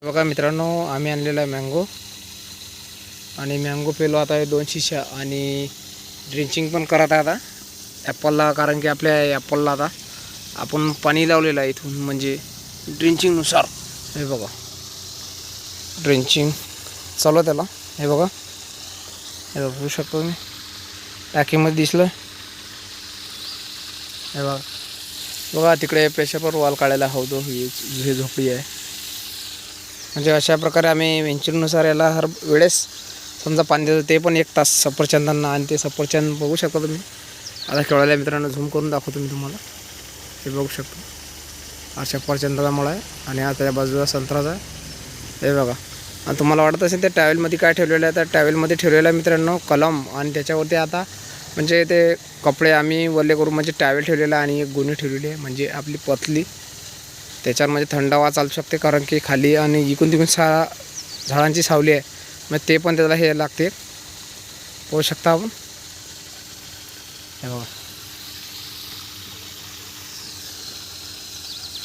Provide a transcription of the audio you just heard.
बघा मित्रांनो, आम्ही आणलेला आहे मँगो आणि मँगो पेलो आता 2 शिशा आणि ड्रिंचिंग पण करत आहे आता ॲपलला, कारण की आपल्या ॲपलला आता आपण पाणी लावलेलं आहे इथून, म्हणजे ड्रिंचिंगनुसार. हे बघा ड्रिंचिंग चालू त्याला. हे बघा, हे बघू शकतो मी टाकीमध्ये दिसलं. हे बघा बघा तिकडे पेशपर वॉल काढायला हवं, ही झोपडी आहे. म्हणजे अशा प्रकारे आम्ही वेंचरनुसार याला हर वेळेस समजा पाणी देतो, ते पण 1 तास सफरचंदांना. आणि ते सफरचंद बघू शकता तुम्ही. आता केवढ्या मित्रांनो झूम करून दाखवतो मी तुम्हाला. हे बघू शकतो, हा सफरचंदाचा मळा आहे आणि आता त्या बाजूला संत्राचा आहे. हे बघा. आणि तुम्हाला वाटत असेल त्या टॅवेलमध्ये काय ठेवलेलं आहे, तर टॅवेलमध्ये ठेवलेलं आहे मित्रांनो कलम. आणि त्याच्यावरती आता म्हणजे ते कपडे आम्ही वल्ले करून म्हणजे टॅवेल ठेवलेला आहे आणि एक गोणी ठेवलेली आहे, म्हणजे आपली पतली. त्याच्यावर म्हणजे थंड हवा चालू शकते, कारण की खाली आणि इकडून तिकडून झाडांची सावली आहे, मग ते पण त्याला हे लागते. पाहू शकता आपण. हे बघा.